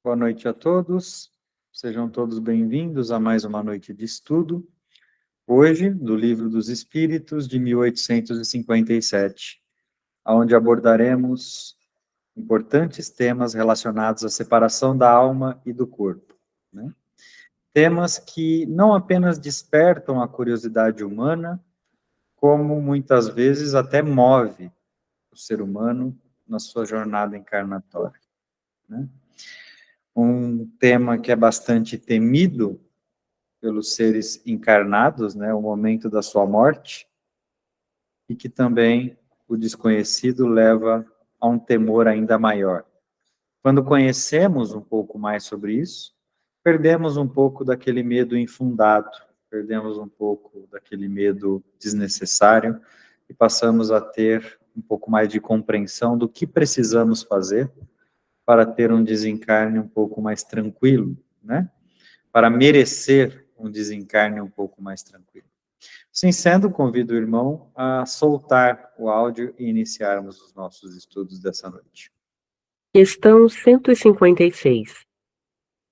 Boa noite a todos, sejam todos bem-vindos a mais uma noite de estudo, hoje, do Livro dos Espíritos, de 1857, onde abordaremos importantes temas relacionados à separação da alma e do corpo, né? Temas que não apenas despertam a curiosidade humana, como muitas vezes até move o ser humano na sua jornada encarnatória, né? Um tema que é bastante temido pelos seres encarnados, né, o momento da sua morte, e que também o desconhecido leva a um temor ainda maior. Quando conhecemos um pouco mais sobre isso, perdemos um pouco daquele medo infundado, perdemos um pouco daquele medo desnecessário e passamos a ter um pouco mais de compreensão do que precisamos fazer para ter um desencarne um pouco mais tranquilo, né? Para merecer um desencarne um pouco mais tranquilo. Assim sendo, convido o irmão a soltar o áudio e iniciarmos os nossos estudos dessa noite. Questão 156.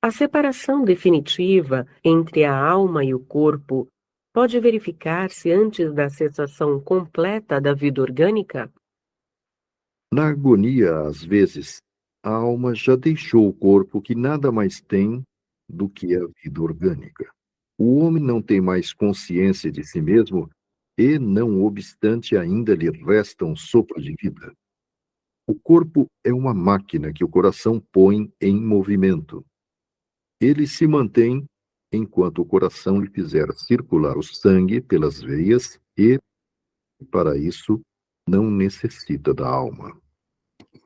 A separação definitiva entre a alma e o corpo pode verificar-se antes da cessação completa da vida orgânica? Na agonia, às vezes, a alma já deixou o corpo que nada mais tem do que a vida orgânica. O homem não tem mais consciência de si mesmo e, não obstante, ainda lhe resta um sopro de vida. O corpo é uma máquina que o coração põe em movimento. Ele se mantém enquanto o coração lhe fizer circular o sangue pelas veias e, para isso, não necessita da alma.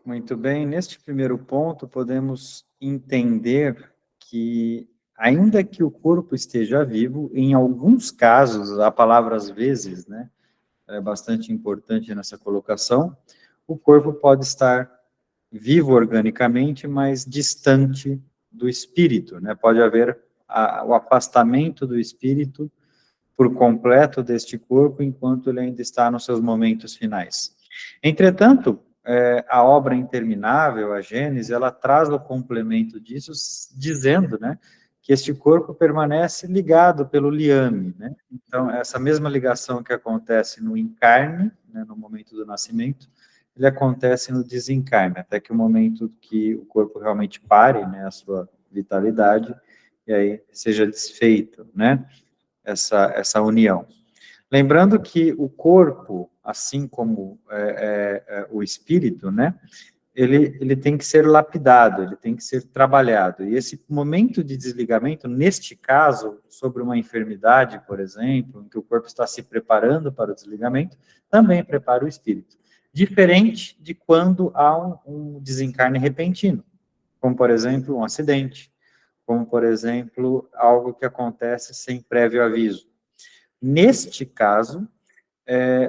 Muito bem, neste primeiro ponto, podemos entender que, ainda que o corpo esteja vivo, em alguns casos, a palavra às vezes, né, é bastante importante nessa colocação, o corpo pode estar vivo organicamente, mas distante do espírito, né? Pode haver o afastamento do espírito por completo deste corpo, enquanto ele ainda está nos seus momentos finais. Entretanto, a obra interminável, a Gênese, ela traz o complemento disso, dizendo, né, que este corpo permanece ligado pelo liame, né? Então, essa mesma ligação que acontece no encarne, né, no momento do nascimento, ele acontece no desencarne, até que o momento que o corpo realmente pare, né, a sua vitalidade, e aí seja desfeito, né, essa união. Lembrando que o corpo, assim como o espírito, né, ele tem que ser lapidado, ele tem que ser trabalhado. E esse momento de desligamento, neste caso, sobre uma enfermidade, por exemplo, em que o corpo está se preparando para o desligamento, também prepara o espírito. Diferente de quando há um desencarne repentino, como, por exemplo, um acidente, como, por exemplo, algo que acontece sem prévio aviso. Neste caso,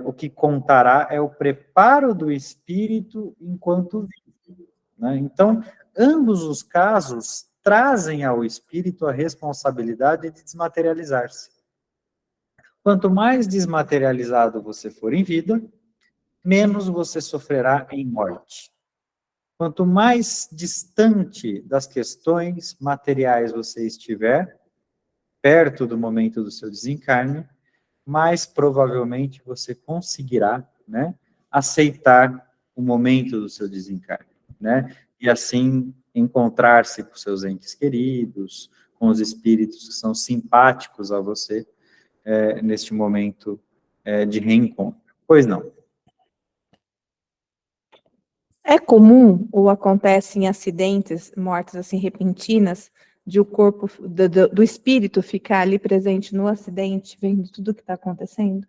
o que contará é o preparo do espírito enquanto vive, né? Então, ambos os casos trazem ao espírito a responsabilidade de desmaterializar-se. Quanto mais desmaterializado você for em vida, menos você sofrerá em morte. Quanto mais distante das questões materiais você estiver, perto do momento do seu desencarne, mais provavelmente você conseguirá, né, aceitar o momento do seu desencarne, né, e assim encontrar-se com seus entes queridos, com os espíritos que são simpáticos a você, neste momento de reencontro. Pois não. É comum ou acontece em acidentes, mortes assim repentinas, de o corpo do espírito ficar ali presente no acidente, vendo tudo o que está acontecendo?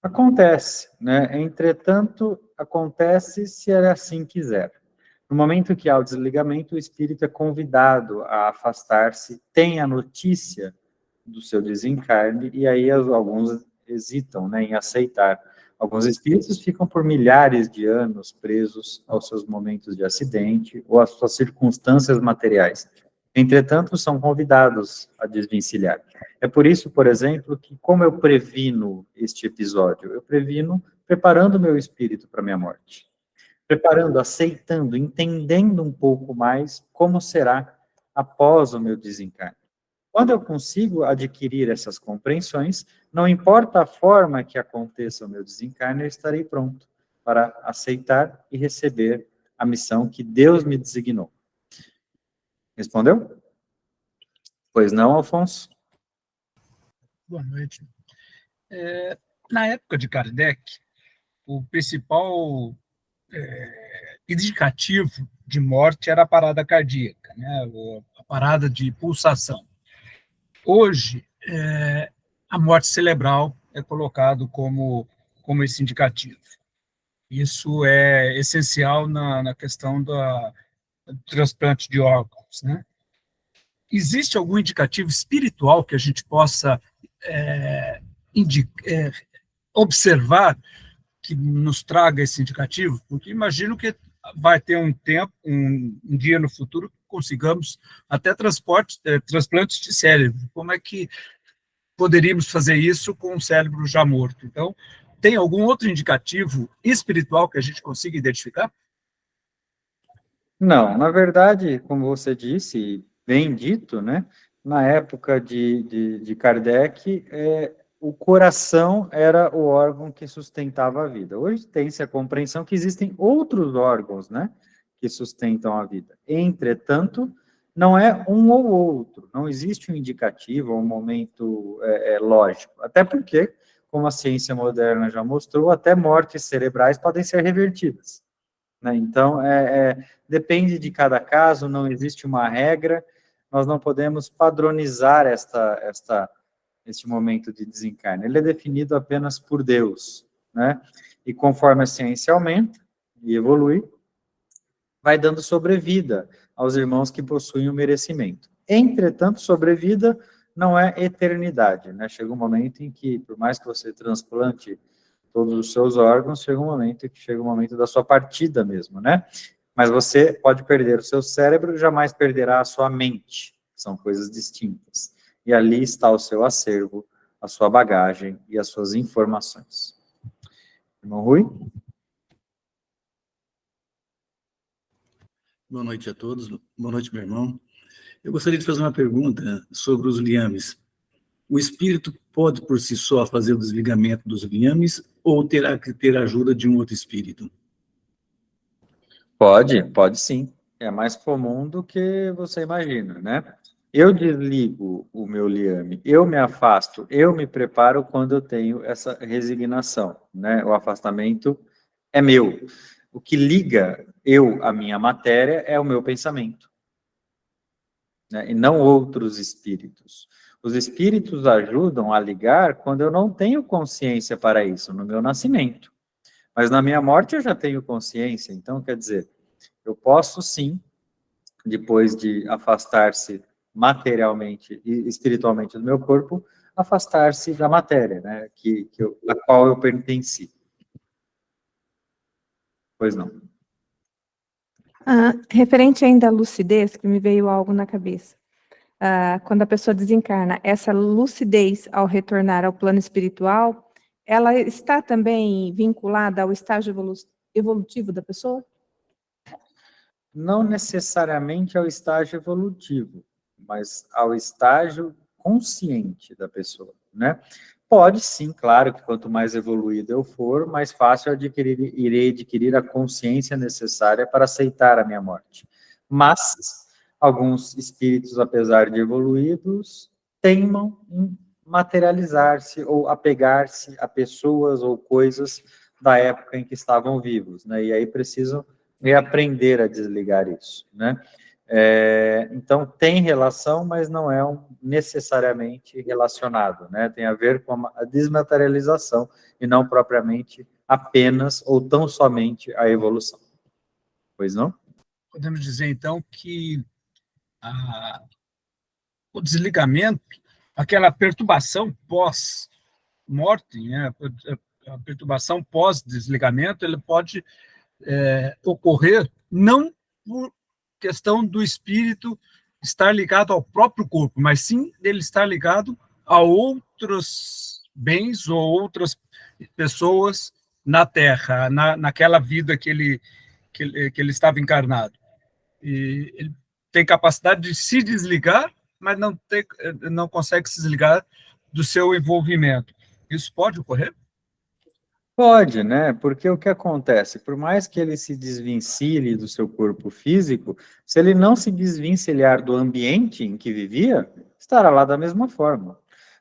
Acontece, né? Entretanto, acontece se ele assim quiser. No momento que há o desligamento, o espírito é convidado a afastar-se, tem a notícia do seu desencarne, e aí alguns hesitam, né, em aceitar. Alguns espíritos ficam por milhares de anos presos aos seus momentos de acidente ou às suas circunstâncias materiais. Entretanto, são convidados a desvencilhar. É por isso, por exemplo, que como eu previno este episódio? Eu previno preparando o meu espírito para a minha morte. preparando, aceitando, entendendo um pouco mais como será após o meu desencarne. Quando eu consigo adquirir essas compreensões, não importa a forma que aconteça o meu desencarne, eu estarei pronto para aceitar e receber a missão que Deus me designou. Respondeu? Pois não, Alfonso? Boa noite. Na época de Kardec, o principal indicativo de morte era a parada cardíaca, né? A parada de pulsação. Hoje, a morte cerebral é colocado como esse indicativo. Isso é essencial na questão do transplante de órgãos, né? Existe algum indicativo espiritual que a gente possa observar que nos traga esse indicativo? Porque imagino que vai ter um tempo, um dia no futuro, que consigamos até transplantes de cérebro. Como é que poderíamos fazer isso com o cérebro já morto? Então, tem algum outro indicativo espiritual que a gente consiga identificar? Não, na verdade, como você disse, bem dito, né? Na época de Kardec, o coração era o órgão que sustentava a vida. Hoje tem-se a compreensão que existem outros órgãos, né? Que sustentam a vida. Entretanto, não é um ou outro, não existe um indicativo, um momento lógico. Até porque, como a ciência moderna já mostrou, até mortes cerebrais podem ser revertidas. Né? Então, depende de cada caso, não existe uma regra, nós não podemos padronizar este momento de desencarne. Ele é definido apenas por Deus, né? E conforme a ciência aumenta e evolui, vai dando sobrevida aos irmãos que possuem o merecimento. Entretanto, sobrevida não é eternidade, né? Chega um momento em que, por mais que você transplante todos os seus órgãos, chega o momento da sua partida mesmo, né? Mas você pode perder o seu cérebro, jamais perderá a sua mente. São coisas distintas. E ali está o seu acervo, a sua bagagem e as suas informações. Irmão Rui? Boa noite a todos. Boa noite, meu irmão. Eu gostaria de fazer uma pergunta sobre os liames. O espírito pode, por si só, fazer o desligamento dos liames ou terá que ter a ajuda de um outro espírito? Pode sim. É mais comum do que você imagina, né? Eu desligo o meu liame, eu me afasto, eu me preparo quando eu tenho essa resignação, né? O afastamento é meu. O que liga eu à minha matéria é o meu pensamento, né? E não outros espíritos. Os espíritos ajudam a ligar quando eu não tenho consciência para isso, no meu nascimento. Mas na minha morte eu já tenho consciência, então, quer dizer, eu posso sim, depois de afastar-se materialmente e espiritualmente do meu corpo, afastar-se da matéria, né, a qual eu pertenci. Pois não. Referente ainda à lucidez, que me veio algo na cabeça. Quando a pessoa desencarna, essa lucidez ao retornar ao plano espiritual, ela está também vinculada ao estágio evolutivo da pessoa? Não necessariamente ao estágio evolutivo, mas ao estágio consciente da pessoa, né? Pode sim, claro, que quanto mais evoluído eu for, mais fácil irei adquirir a consciência necessária para aceitar a minha morte. Mas alguns espíritos, apesar de evoluídos, teimam em materializar-se ou apegar-se a pessoas ou coisas da época em que estavam vivos, né? E aí precisam reaprender a desligar isso, né? Então, tem relação, mas não é necessariamente relacionado, né? Tem a ver com a desmaterialização e não propriamente apenas ou tão somente a evolução. Pois não? Podemos dizer, então, que o desligamento, aquela perturbação pós-morte, né? A perturbação pós-desligamento, ele pode ocorrer não por questão do espírito estar ligado ao próprio corpo, mas sim dele estar ligado a outros bens ou outras pessoas na Terra, naquela vida que que ele estava encarnado. E ele tem capacidade de se desligar, mas não consegue se desligar do seu envolvimento. Isso pode ocorrer? Pode, né? Porque o que acontece? Por mais que ele se desvencilhe do seu corpo físico, se ele não se desvencilhar do ambiente em que vivia, estará lá da mesma forma.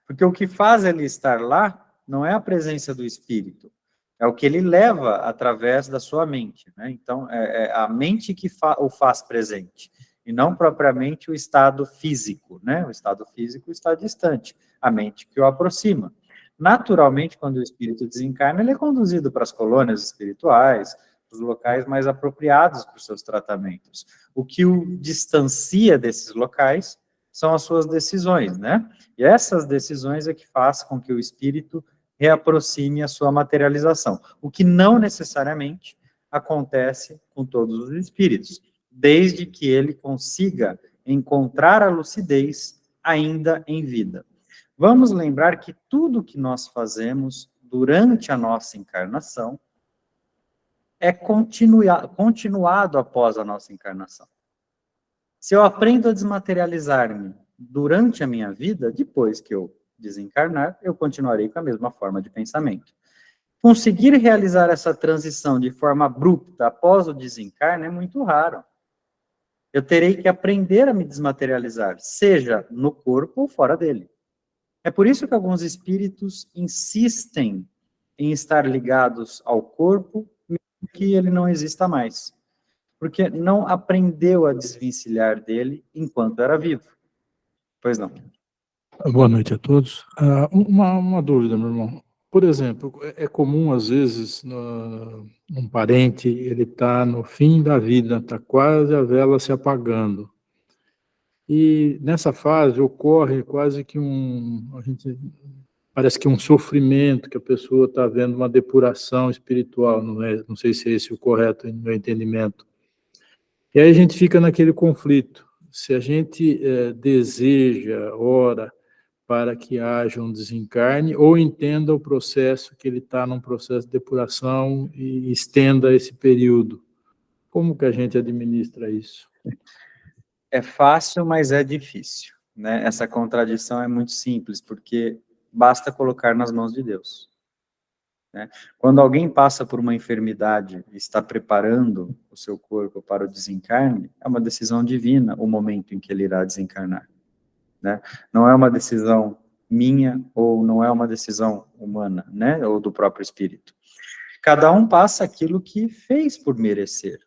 Porque o que faz ele estar lá não é a presença do espírito, é o que ele leva através da sua mente, né? Então, é a mente que o faz presente, e não propriamente o estado físico, né? O estado físico está distante, a mente que o aproxima. Naturalmente, quando o espírito desencarna, ele é conduzido para as colônias espirituais, os locais mais apropriados para os seus tratamentos. O que o distancia desses locais são as suas decisões, né? E essas decisões é que faz com que o espírito reaproxime a sua materialização, o que não necessariamente acontece com todos os espíritos, desde que ele consiga encontrar a lucidez ainda em vida. Vamos lembrar que tudo que nós fazemos durante a nossa encarnação é continuado após a nossa encarnação. Se eu aprendo a desmaterializar-me durante a minha vida, depois que eu desencarnar, eu continuarei com a mesma forma de pensamento. Conseguir realizar essa transição de forma abrupta após o desencarne é muito raro. Eu terei que aprender a me desmaterializar, seja no corpo ou fora dele. É por isso que alguns espíritos insistem em estar ligados ao corpo, mesmo que ele não exista mais. Porque não aprendeu a desvencilhar dele enquanto era vivo. Pois não. Boa noite a todos. Uma dúvida, meu irmão. Por exemplo, é comum, às vezes, um parente, ele está no fim da vida, está quase a vela se apagando. E nessa fase ocorre quase que parece que um sofrimento, que a pessoa está vendo uma depuração espiritual, não sei se é esse o correto no meu entendimento. E aí a gente fica naquele conflito. Se a gente deseja, ora, para que haja um desencarne, ou entenda o processo, que ele está num processo de depuração e estenda esse período. Como que a gente administra isso? É fácil, mas é difícil, né? Essa contradição é muito simples, porque basta colocar nas mãos de Deus, né? Quando alguém passa por uma enfermidade e está preparando o seu corpo para o desencarne, é uma decisão divina o momento em que ele irá desencarnar, né? Não é uma decisão minha ou não é uma decisão humana, né? Ou do próprio espírito. Cada um passa aquilo que fez por merecer,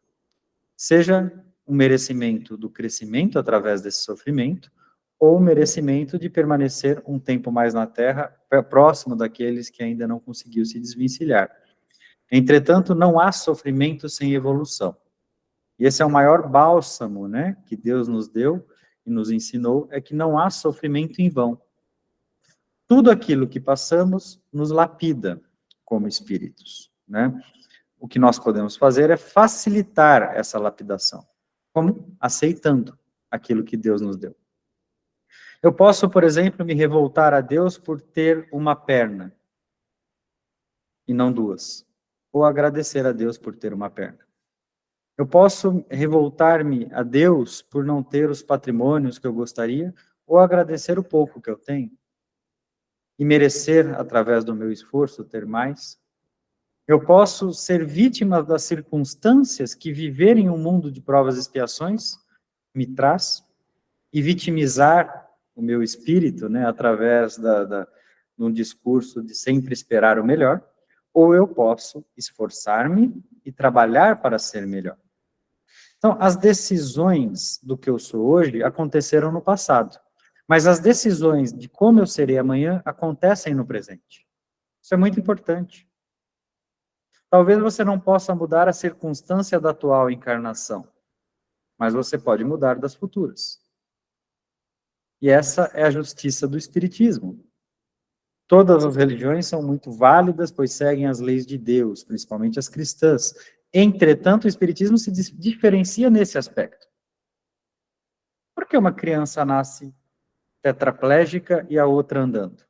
seja um merecimento do crescimento através desse sofrimento, ou o merecimento de permanecer um tempo mais na Terra, próximo daqueles que ainda não conseguiu se desvencilhar. Entretanto, não há sofrimento sem evolução. E esse é o maior bálsamo, né, que Deus nos deu e nos ensinou, é que não há sofrimento em vão. Tudo aquilo que passamos nos lapida como espíritos, né? O que nós podemos fazer é facilitar essa lapidação. Como? Aceitando aquilo que Deus nos deu. Eu posso, por exemplo, me revoltar a Deus por ter uma perna e não duas, ou agradecer a Deus por ter uma perna. Eu posso revoltar-me a Deus por não ter os patrimônios que eu gostaria, ou agradecer o pouco que eu tenho e merecer, através do meu esforço, ter mais. Eu posso ser vítima das circunstâncias que viver em um mundo de provas e expiações me traz, e vitimizar o meu espírito, né, através de um discurso de sempre esperar o melhor, ou eu posso esforçar-me e trabalhar para ser melhor. Então, as decisões do que eu sou hoje aconteceram no passado, mas as decisões de como eu serei amanhã acontecem no presente. Isso é muito importante. Talvez você não possa mudar a circunstância da atual encarnação, mas você pode mudar das futuras. E essa é a justiça do Espiritismo. Todas as religiões são muito válidas, pois seguem as leis de Deus, principalmente as cristãs. Entretanto, o Espiritismo se diferencia nesse aspecto. Por que uma criança nasce tetraplégica e a outra andando?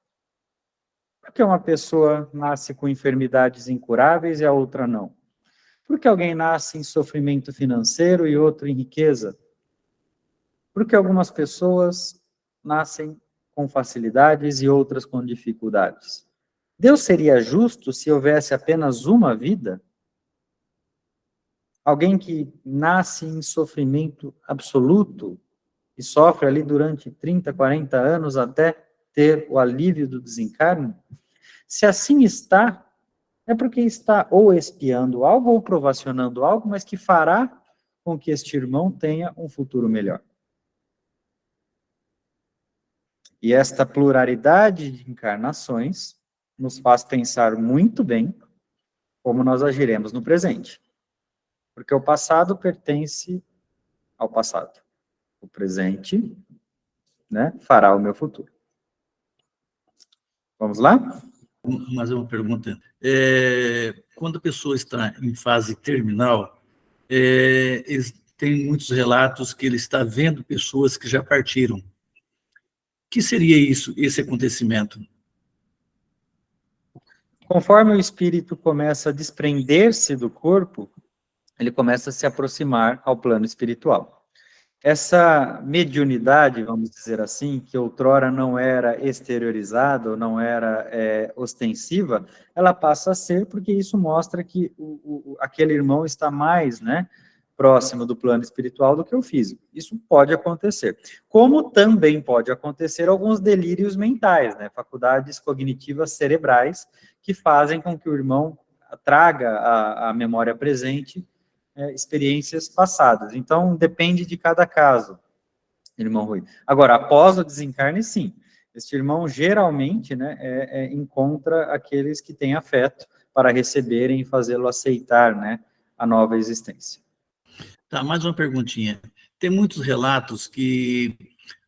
Por que uma pessoa nasce com enfermidades incuráveis e a outra não? Por que alguém nasce em sofrimento financeiro e outro em riqueza? Por que algumas pessoas nascem com facilidades e outras com dificuldades? Deus seria justo se houvesse apenas uma vida? Alguém que nasce em sofrimento absoluto e sofre ali durante 30, 40 anos até ter o alívio do desencarne? Se assim está, é porque está ou expiando algo ou provacionando algo, mas que fará com que este irmão tenha um futuro melhor. E esta pluralidade de encarnações nos faz pensar muito bem como nós agiremos no presente. Porque o passado pertence ao passado. O presente, né, fará o meu futuro. Vamos lá? Mais uma pergunta. Quando a pessoa está em fase terminal, eles têm muitos relatos que ele está vendo pessoas que já partiram. O que seria isso, esse acontecimento? Conforme o espírito começa a desprender-se do corpo, ele começa a se aproximar ao plano espiritual. Essa mediunidade, vamos dizer assim, que outrora não era exteriorizada, ou não era ostensiva, ela passa a ser, porque isso mostra que aquele irmão está mais, né, próximo do plano espiritual do que o físico. Isso pode acontecer. Como também pode acontecer alguns delírios mentais, né, faculdades cognitivas cerebrais, que fazem com que o irmão traga a memória presente experiências passadas. Então, depende de cada caso, irmão Rui. Agora, após o desencarne, sim. Este irmão, geralmente, né, encontra aqueles que têm afeto para receberem e fazê-lo aceitar, né, a nova existência. Tá, mais uma perguntinha. Tem muitos relatos que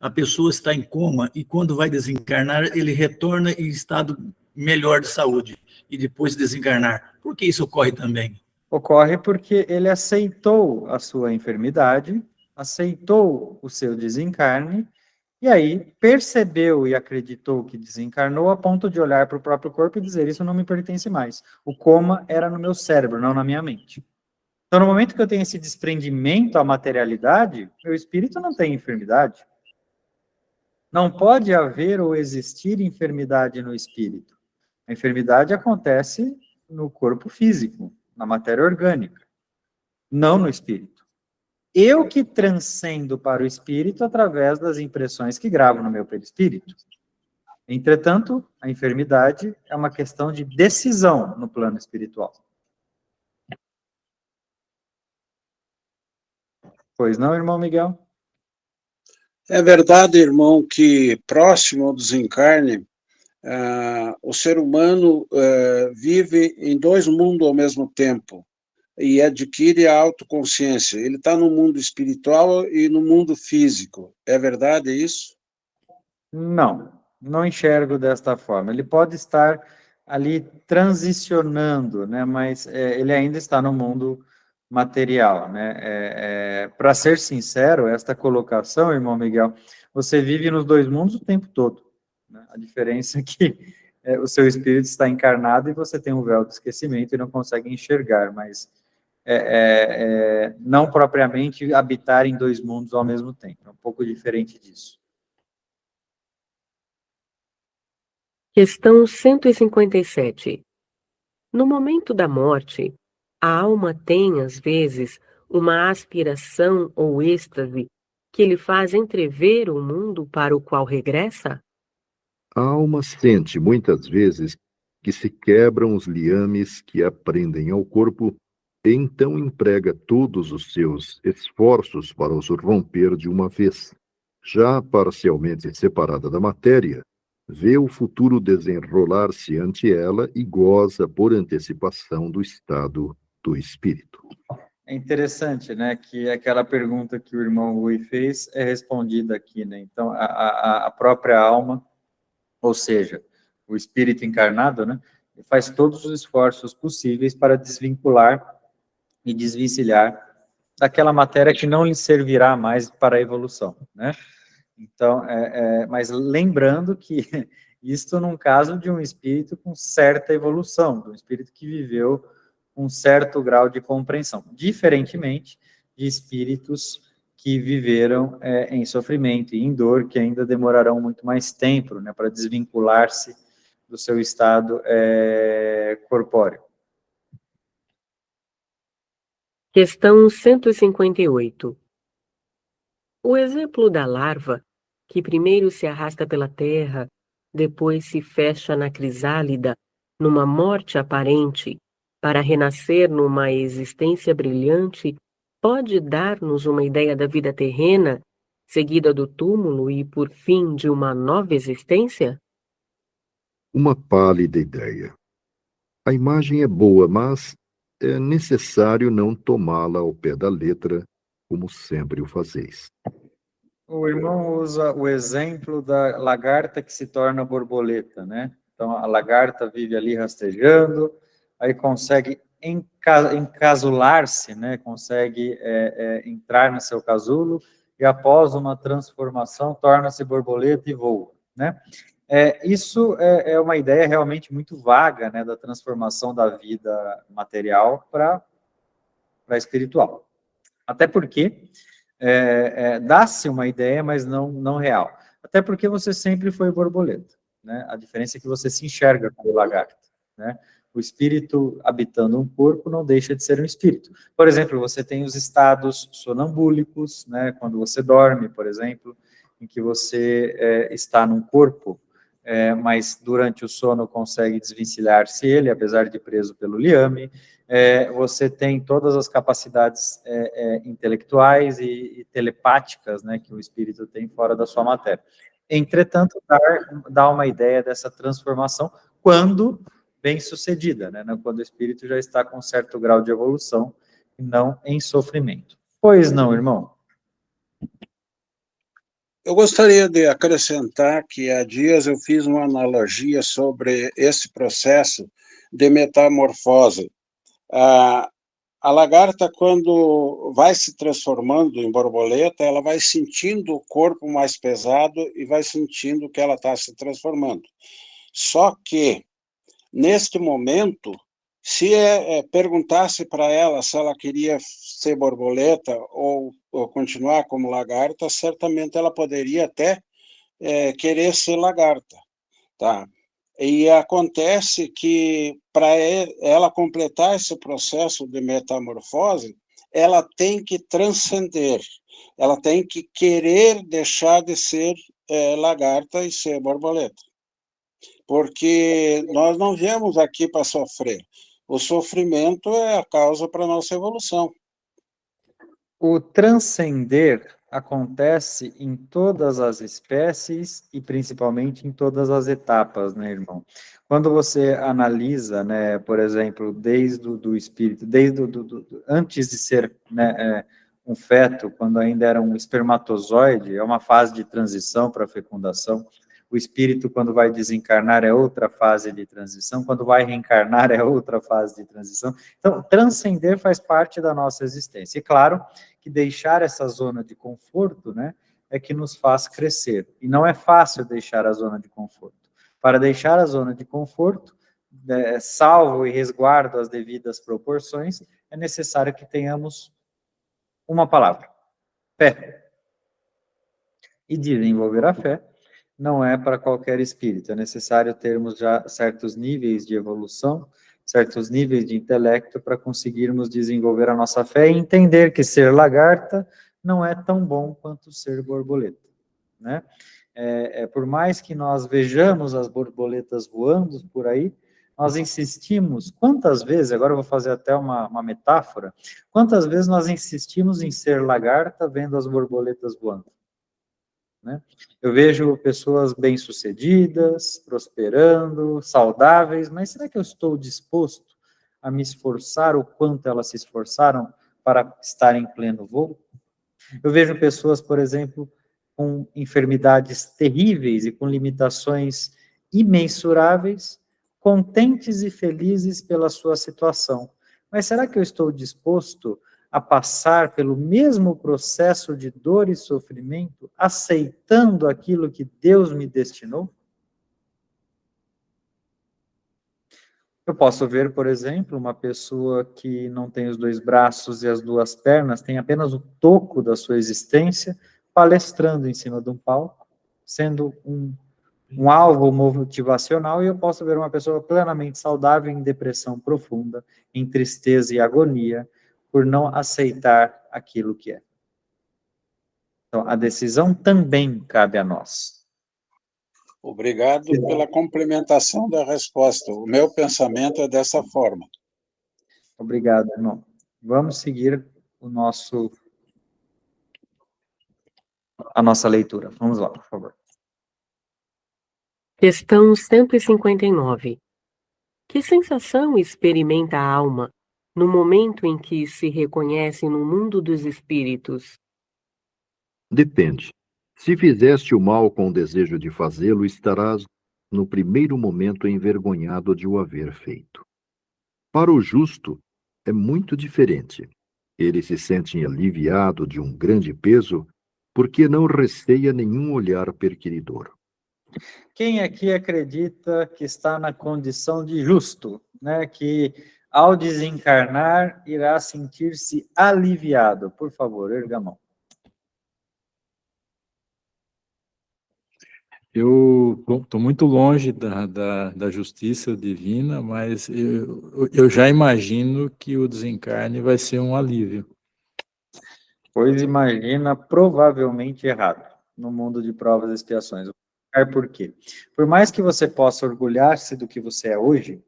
a pessoa está em coma e quando vai desencarnar, ele retorna em estado melhor de saúde e depois desencarnar. Por que isso ocorre também? Ocorre porque ele aceitou a sua enfermidade, aceitou o seu desencarne, e aí percebeu e acreditou que desencarnou a ponto de olhar para o próprio corpo e dizer, isso não me pertence mais. O coma era no meu cérebro, não na minha mente. Então, no momento que eu tenho esse desprendimento à materialidade, meu espírito não tem enfermidade. Não pode haver ou existir enfermidade no espírito. A enfermidade acontece no corpo físico, na matéria orgânica, não no espírito. Eu que transcendo para o espírito através das impressões que gravo no meu perispírito. Entretanto, a enfermidade é uma questão de decisão no plano espiritual. Pois não, irmão Miguel? É verdade, irmão, que próximo ao desencarne, o ser humano vive em dois mundos ao mesmo tempo e adquire a autoconsciência. Ele está no mundo espiritual e no mundo físico. É verdade isso? Não enxergo desta forma. Ele pode estar ali transicionando, né, mas ele ainda está no mundo material, né? Para ser sincero, esta colocação, irmão Miguel, você vive nos dois mundos o tempo todo, né? A diferença é que o seu espírito está encarnado e você tem um véu de esquecimento e não consegue enxergar, mas não propriamente habitar em dois mundos ao mesmo tempo, é um pouco diferente disso. Questão 157. No momento da morte, a alma tem, às vezes, uma aspiração ou êxtase que lhe faz entrever o mundo para o qual regressa? A alma sente, muitas vezes, que se quebram os liames que a prendem ao corpo e então emprega todos os seus esforços para os romper de uma vez. Já parcialmente separada da matéria, vê o futuro desenrolar-se ante ela e goza por antecipação do estado do espírito. É interessante, né, que aquela pergunta que o irmão Rui fez é respondida aqui, né? Então, a própria alma, ou seja, o espírito encarnado, né, faz todos os esforços possíveis para desvincular e desvencilhar daquela matéria que não lhe servirá mais para a evolução, né? Então, mas lembrando que isto num caso de um espírito com certa evolução, de um espírito que viveu um certo grau de compreensão, diferentemente de espíritos que viveram em sofrimento e em dor, que ainda demorarão muito mais tempo, né, para desvincular-se do seu estado corpóreo. Questão 158. O exemplo da larva, que primeiro se arrasta pela terra, depois se fecha na crisálida, numa morte aparente, para renascer numa existência brilhante, pode dar-nos uma ideia da vida terrena, seguida do túmulo e, por fim, de uma nova existência? Uma pálida ideia. A imagem é boa, mas é necessário não tomá-la ao pé da letra, como sempre o fazeis. O irmão usa o exemplo da lagarta que se torna borboleta, né? Então, a lagarta vive ali rastejando, aí consegue encasular-se, né? Consegue entrar no seu casulo, e após uma transformação, torna-se borboleta e voa, né? Isso é uma ideia realmente muito vaga, né? Da transformação da vida material para a espiritual. Até porque dá-se uma ideia, mas não real. Até porque você sempre foi borboleta, né? A diferença é que você se enxerga como lagarto, né? O espírito habitando um corpo não deixa de ser um espírito. Por exemplo, você tem os estados sonambúlicos, né? Quando você dorme, por exemplo, em que você está num corpo, mas durante o sono consegue desvencilhar-se ele, apesar de preso pelo liame. Você tem todas as capacidades intelectuais e telepáticas, né, que o espírito tem fora da sua matéria. Entretanto, dá uma ideia dessa transformação quando bem sucedida, né, quando o espírito já está com um certo grau de evolução e não em sofrimento. Pois não, irmão? Eu gostaria de acrescentar que há dias eu fiz uma analogia sobre esse processo de metamorfose. A lagarta, quando vai se transformando em borboleta, ela vai sentindo o corpo mais pesado e vai sentindo que ela está se transformando. Só que, neste momento, se perguntasse para ela se ela queria ser borboleta ou continuar como lagarta, certamente ela poderia até querer ser lagarta, tá? E acontece que, para ela completar esse processo de metamorfose, ela tem que transcender, ela tem que querer deixar de ser lagarta e ser borboleta. Porque nós não viemos aqui para sofrer. O sofrimento é a causa para a nossa evolução. O transcender acontece em todas as espécies e principalmente em todas as etapas, né, irmão? Quando você analisa, né, por exemplo, desde o espírito, antes de ser, né, um feto, quando ainda era um espermatozoide, é uma fase de transição para a fecundação. O espírito, quando vai desencarnar, é outra fase de transição. Quando vai reencarnar, é outra fase de transição. Então, transcender faz parte da nossa existência. E claro que deixar essa zona de conforto, né, é que nos faz crescer. E não é fácil deixar a zona de conforto. Para deixar a zona de conforto, salvo e resguardo as devidas proporções, é necessário que tenhamos uma palavra: fé. E desenvolver a fé não é para qualquer espírito, é necessário termos já certos níveis de evolução, certos níveis de intelecto para conseguirmos desenvolver a nossa fé e entender que ser lagarta não é tão bom quanto ser borboleta, né? Por mais que nós vejamos as borboletas voando por aí, nós insistimos, quantas vezes, agora eu vou fazer até uma metáfora, quantas vezes nós insistimos em ser lagarta vendo as borboletas voando? Né? Eu vejo pessoas bem-sucedidas, prosperando, saudáveis, mas será que eu estou disposto a me esforçar o quanto elas se esforçaram para estar em pleno voo? Eu vejo pessoas, por exemplo, com enfermidades terríveis e com limitações imensuráveis, contentes e felizes pela sua situação. Mas será que eu estou disposto a passar pelo mesmo processo de dor e sofrimento, aceitando aquilo que Deus me destinou? Eu posso ver, por exemplo, uma pessoa que não tem os 2 braços e as 2 pernas, tem apenas o toco da sua existência, palestrando em cima de um palco, sendo um alvo motivacional, e eu posso ver uma pessoa plenamente saudável em depressão profunda, em tristeza e agonia, por não aceitar aquilo que é. Então, a decisão também cabe a nós. Obrigado pela complementação da resposta. O meu pensamento é dessa forma. Obrigado, irmão. Vamos seguir a nossa leitura. Vamos lá, por favor. Questão 159. Que sensação experimenta a alma no momento em que se reconhece no mundo dos espíritos? Depende. Se fizeste o mal com o desejo de fazê-lo, estarás, no primeiro momento, envergonhado de o haver feito. Para o justo, é muito diferente. Ele se sente aliviado de um grande peso, porque não receia nenhum olhar perquiridor. Quem aqui acredita que está na condição de justo, né? Que ao desencarnar irá sentir-se aliviado? Por favor, erga a mão. Eu estou muito longe da justiça divina, mas eu já imagino que o desencarne vai ser um alívio. Pois imagina, provavelmente errado, no mundo de provas e expiações. Por quê? Por mais que você possa orgulhar-se do que você é hoje,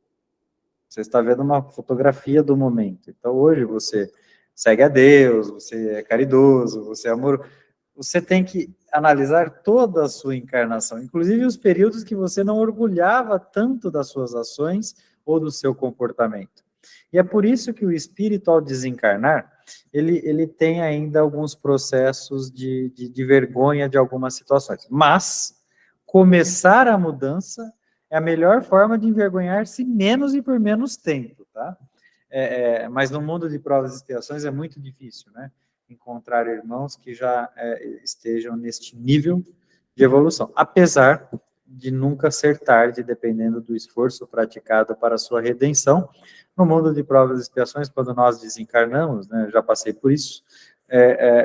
você está vendo uma fotografia do momento. Então, hoje você segue a Deus, você é caridoso, você é amoroso. Você tem que analisar toda a sua encarnação, inclusive os períodos que você não orgulhava tanto das suas ações ou do seu comportamento. E é por isso que o espírito, ao desencarnar, ele tem ainda alguns processos de vergonha de algumas situações. Mas começar a mudança é a melhor forma de envergonhar-se menos e por menos tempo, tá? Mas no mundo de provas e expiações é muito difícil, né? Encontrar irmãos que já estejam neste nível de evolução, apesar de nunca ser tarde, dependendo do esforço praticado para a sua redenção. No mundo de provas e expiações, quando nós desencarnamos, né, já passei por isso,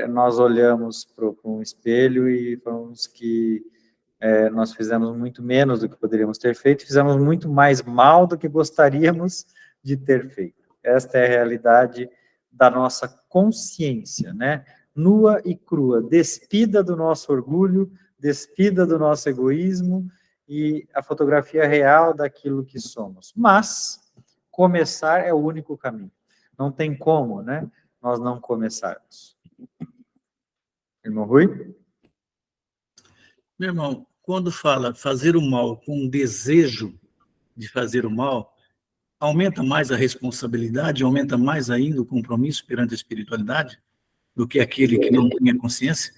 nós olhamos para um espelho e falamos que nós fizemos muito menos do que poderíamos ter feito, fizemos muito mais mal do que gostaríamos de ter feito. Esta é a realidade da nossa consciência, né? Nua e crua, despida do nosso orgulho, despida do nosso egoísmo e a fotografia real daquilo que somos. Mas começar é o único caminho. Não tem como, né? Nós não começarmos. Irmão Rui? Meu irmão, quando fala fazer o mal com desejo de fazer o mal, aumenta mais a responsabilidade, aumenta mais ainda o compromisso perante a espiritualidade do que aquele que não tinha consciência?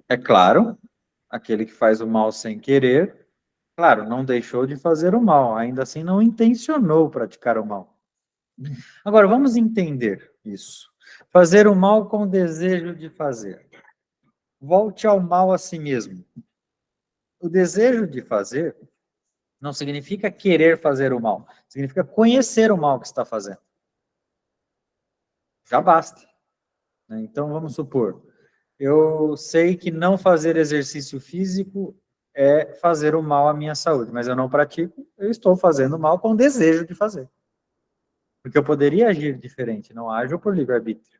É claro, aquele que faz o mal sem querer, claro, não deixou de fazer o mal, ainda assim não intencionou praticar o mal. Agora, vamos entender isso. Fazer o mal com o desejo de fazer. Volte ao mal a si mesmo. O desejo de fazer não significa querer fazer o mal, significa conhecer o mal que está fazendo. Já basta. Então, vamos supor, eu sei que não fazer exercício físico é fazer o mal à minha saúde, mas eu não pratico, eu estou fazendo mal com o desejo de fazer. Porque eu poderia agir diferente, não ajo por livre-arbítrio.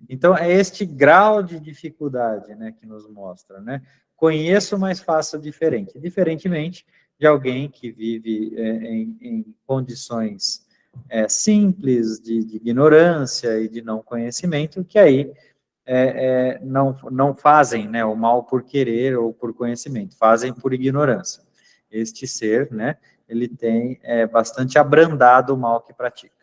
Então, é este grau de dificuldade, né, que nos mostra, né? Conheço, mas faço diferente. Diferentemente de alguém que vive em condições simples de ignorância e de não conhecimento, que aí não fazem, né, o mal por querer ou por conhecimento, fazem por ignorância. Este ser, né, ele tem bastante abrandado o mal que pratica.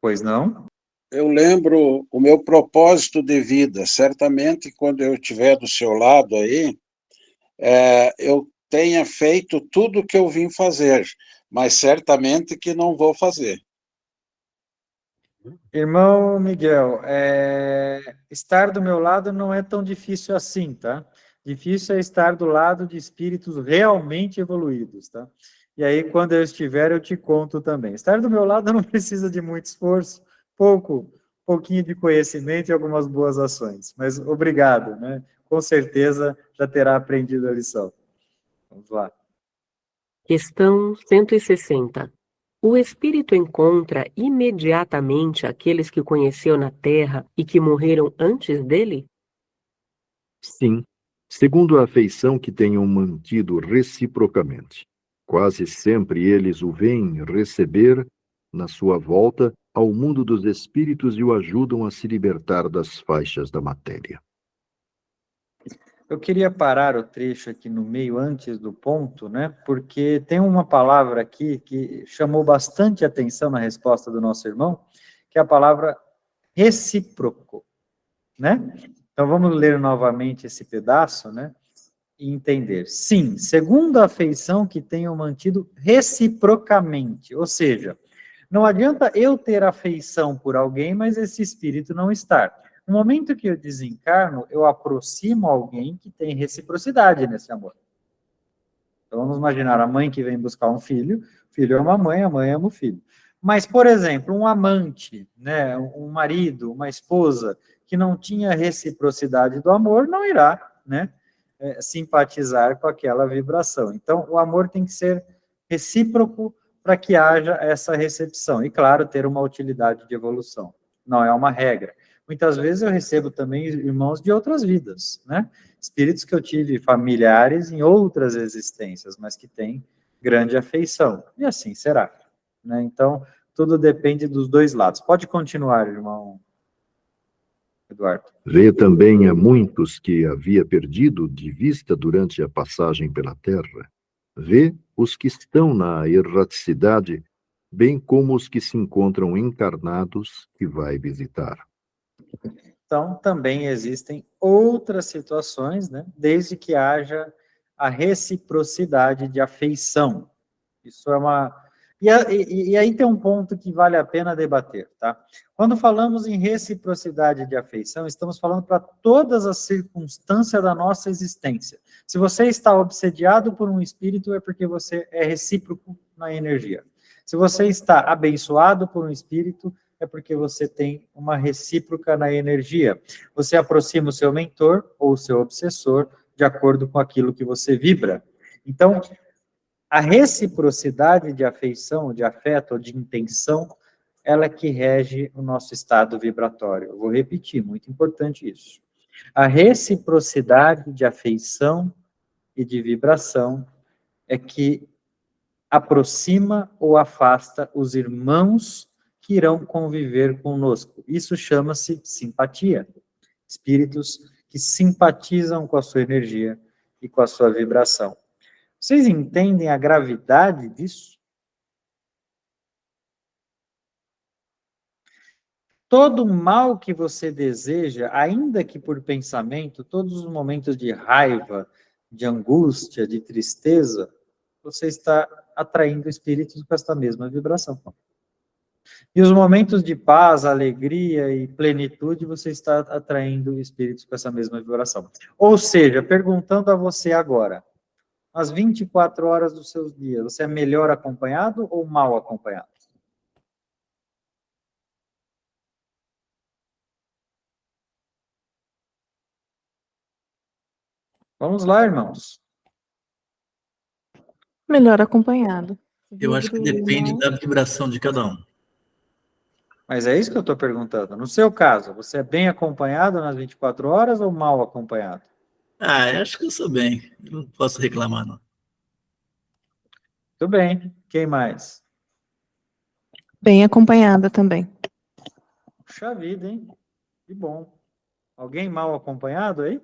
Pois não? Eu lembro o meu propósito de vida. Certamente, quando eu estiver do seu lado aí, eu tenha feito tudo o que eu vim fazer, mas certamente que não vou fazer. Irmão Miguel, estar do meu lado não é tão difícil assim, tá? Difícil é estar do lado de espíritos realmente evoluídos, tá? E aí, quando eu estiver, eu te conto também. Estar do meu lado não precisa de muito esforço, pouquinho de conhecimento e algumas boas ações. Mas obrigado, né? Com certeza já terá aprendido a lição. Vamos lá. Questão 160. O espírito encontra imediatamente aqueles que conheceu na Terra e que morreram antes dele? Sim, segundo a afeição que tenham mantido reciprocamente. Quase sempre eles o veem receber, na sua volta, ao mundo dos espíritos e o ajudam a se libertar das faixas da matéria. Eu queria parar o trecho aqui no meio, antes do ponto, né? Porque tem uma palavra aqui que chamou bastante atenção na resposta do nosso irmão, que é a palavra recíproco, né? Então vamos ler novamente esse pedaço, né? E entender. Sim, segundo a afeição que tenham mantido reciprocamente, ou seja, não adianta eu ter afeição por alguém, mas esse espírito não estar. No momento que eu desencarno, eu aproximo alguém que tem reciprocidade nesse amor. Então, vamos imaginar a mãe que vem buscar um filho, o filho ama a mãe ama o filho. Mas, por exemplo, um amante, né, um marido, uma esposa, que não tinha reciprocidade do amor, não irá, né, simpatizar com aquela vibração. Então, o amor tem que ser recíproco para que haja essa recepção. E, claro, ter uma utilidade de evolução. Não é uma regra. Muitas vezes eu recebo também irmãos de outras vidas, né? Espíritos que eu tive familiares em outras existências, mas que têm grande afeição. E assim será, né? Então, tudo depende dos dois lados. Pode continuar, irmão Eduardo. Vê também a muitos que havia perdido de vista durante a passagem pela Terra. Vê os que estão na erraticidade, bem como os que se encontram encarnados que vai visitar. Então, também existem outras situações, né? Desde que haja a reciprocidade de afeição. Isso é uma... E aí tem um ponto que vale a pena debater, tá? Quando falamos em reciprocidade de afeição, estamos falando para todas as circunstâncias da nossa existência. Se você está obsediado por um espírito, é porque você é recíproco na energia. Se você está abençoado por um espírito, é porque você tem uma recíproca na energia. Você aproxima o seu mentor ou o seu obsessor de acordo com aquilo que você vibra. Então, a reciprocidade de afeição, de afeto ou de intenção, ela é que rege o nosso estado vibratório. Eu vou repetir, muito importante isso. A reciprocidade de afeição e de vibração é que aproxima ou afasta os irmãos que irão conviver conosco. Isso chama-se simpatia. Espíritos que simpatizam com a sua energia e com a sua vibração. Vocês entendem a gravidade disso? Todo mal que você deseja, ainda que por pensamento, todos os momentos de raiva, de angústia, de tristeza, você está atraindo espíritos com essa mesma vibração. E os momentos de paz, alegria e plenitude, você está atraindo espíritos com essa mesma vibração. Ou seja, perguntando a você agora, as 24 horas dos seus dias, você é melhor acompanhado ou mal acompanhado? Vamos lá, irmãos. Melhor acompanhado. Eu acho que depende da vibração de cada um. Mas é isso que eu estou perguntando. No seu caso, você é bem acompanhado nas 24 horas ou mal acompanhado? Ah, eu acho que eu sou bem. Eu não posso reclamar, não. Tudo bem. Quem mais? Bem acompanhada também. Puxa vida, hein? Que bom. Alguém mal acompanhado aí?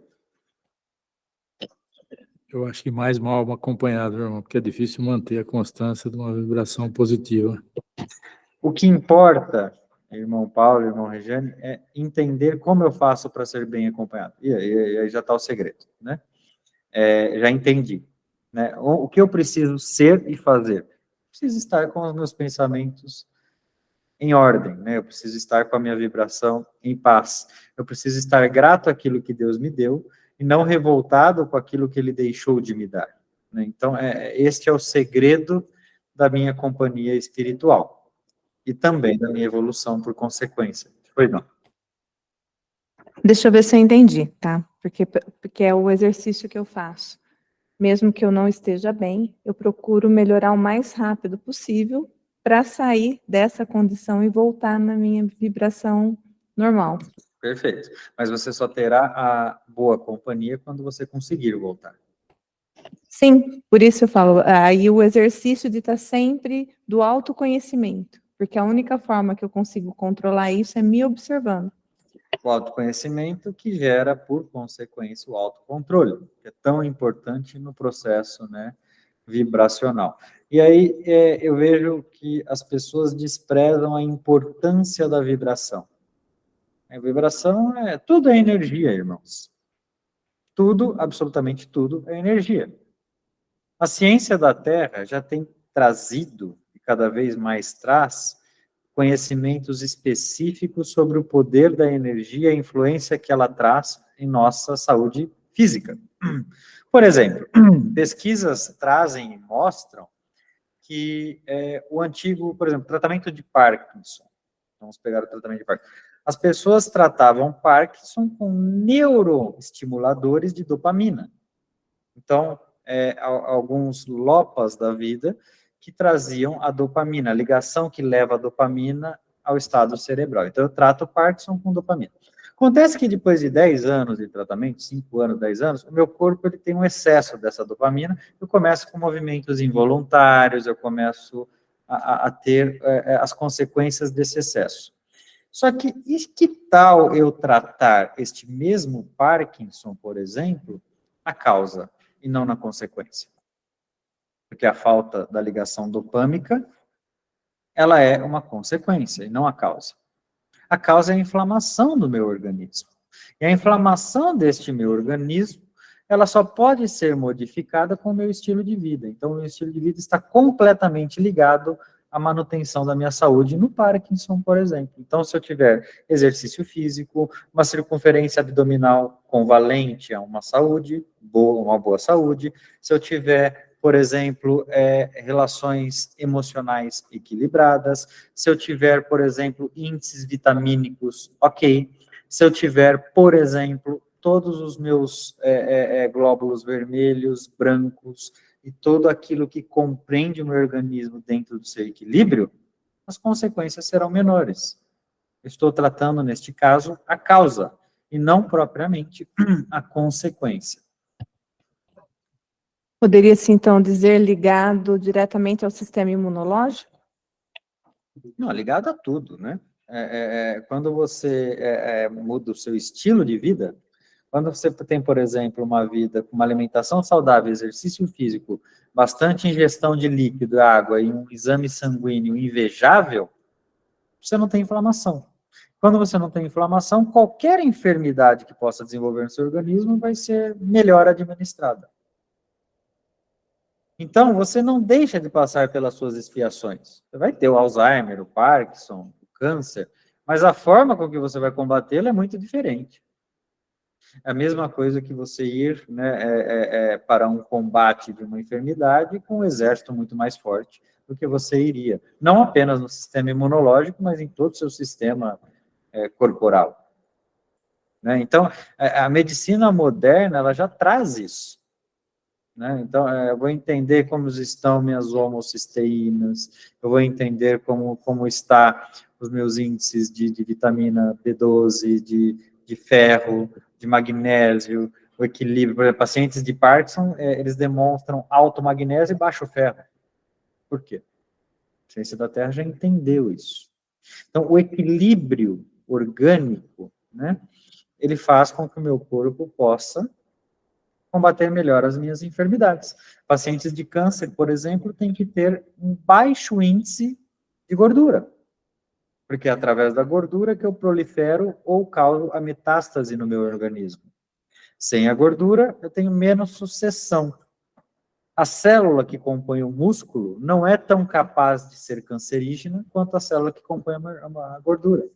Eu acho que mais mal acompanhado, irmão, porque é difícil manter a constância de uma vibração positiva. O que importa, irmão Paulo, irmão Regiane, é entender como eu faço para ser bem acompanhado. E aí já está o segredo, né? Já entendi. Né? O que eu preciso ser e fazer? Preciso estar com os meus pensamentos em ordem, né? Eu preciso estar com a minha vibração em paz. Eu preciso estar grato àquilo que Deus me deu e não revoltado com aquilo que Ele deixou de me dar. Né? Então, este é o segredo da minha companhia espiritual e também da minha evolução por consequência. Pois não. Deixa eu ver se eu entendi, tá? Porque é o exercício que eu faço. Mesmo que eu não esteja bem, eu procuro melhorar o mais rápido possível para sair dessa condição e voltar na minha vibração normal. Perfeito. Mas você só terá a boa companhia quando você conseguir voltar. Sim, por isso eu falo, aí o exercício de estar sempre do autoconhecimento, porque a única forma que eu consigo controlar isso é me observando. O autoconhecimento que gera, por consequência, o autocontrole, que é tão importante no processo, né, vibracional. E aí eu vejo que as pessoas desprezam a importância da vibração. A vibração tudo é energia, irmãos. Tudo, absolutamente tudo, é energia. A ciência da Terra já tem trazido, e cada vez mais traz, conhecimentos específicos sobre o poder da energia e a influência que ela traz em nossa saúde física. Por exemplo, pesquisas trazem e mostram que o antigo, por exemplo, tratamento de Parkinson, vamos pegar o tratamento de Parkinson, as pessoas tratavam Parkinson com neuroestimuladores de dopamina. Então, alguns LOPAs da vida que traziam a dopamina, a ligação que leva a dopamina ao estado cerebral. Então, eu trato o Parkinson com dopamina. Acontece que depois de 10 anos de tratamento, 5 anos, 10 anos, o meu corpo ele tem um excesso dessa dopamina, eu começo com movimentos involuntários, eu começo a ter as consequências desse excesso. Só que tal eu tratar este mesmo Parkinson, por exemplo, a causa e não na consequência? Porque a falta da ligação dopâmica, ela é uma consequência e não a causa. A causa é a inflamação do meu organismo. E a inflamação deste meu organismo, ela só pode ser modificada com o meu estilo de vida. Então, o meu estilo de vida está completamente ligado à manutenção da minha saúde no Parkinson, por exemplo. Então, se eu tiver exercício físico, uma circunferência abdominal convalente a uma saúde, uma boa saúde, se eu tiver, por exemplo, relações emocionais equilibradas, se eu tiver, por exemplo, índices vitamínicos, ok, se eu tiver, por exemplo, todos os meus glóbulos vermelhos, brancos, e tudo aquilo que compreende o meu organismo dentro do seu equilíbrio, as consequências serão menores. Estou tratando, neste caso, a causa, e não propriamente a consequência. Poderia-se, então, dizer ligado diretamente ao sistema imunológico? Não, ligado a tudo, né? Quando você muda o seu estilo de vida, quando você tem, por exemplo, uma vida com uma alimentação saudável, exercício físico, bastante ingestão de líquido, água e um exame sanguíneo invejável, você não tem inflamação. Quando você não tem inflamação, qualquer enfermidade que possa desenvolver no seu organismo vai ser melhor administrada. Então, você não deixa de passar pelas suas expiações. Você vai ter o Alzheimer, o Parkinson, o câncer, mas a forma com que você vai combatê-lo é muito diferente. É a mesma coisa que você ir, né, para um combate de uma enfermidade com um exército muito mais forte do que você iria. Não apenas no sistema imunológico, mas em todo o seu sistema corporal. Né? Então, a medicina moderna, ela já traz isso. Né? Então, eu vou entender como estão minhas homocisteínas, eu vou entender como está os meus índices de vitamina B12, de ferro, de magnésio, o equilíbrio. Por exemplo, pacientes de Parkinson, eles demonstram alto magnésio e baixo ferro. Por quê? A ciência da Terra já entendeu isso. Então, o equilíbrio orgânico, né, ele faz com que o meu corpo possa combater melhor as minhas enfermidades. Pacientes de câncer, por exemplo, têm que ter um baixo índice de gordura, porque é através da gordura que eu prolifero ou causo a metástase no meu organismo. Sem a gordura, eu tenho menos sucessão. A célula que compõe o músculo não é tão capaz de ser cancerígena quanto a célula que compõe a gordura.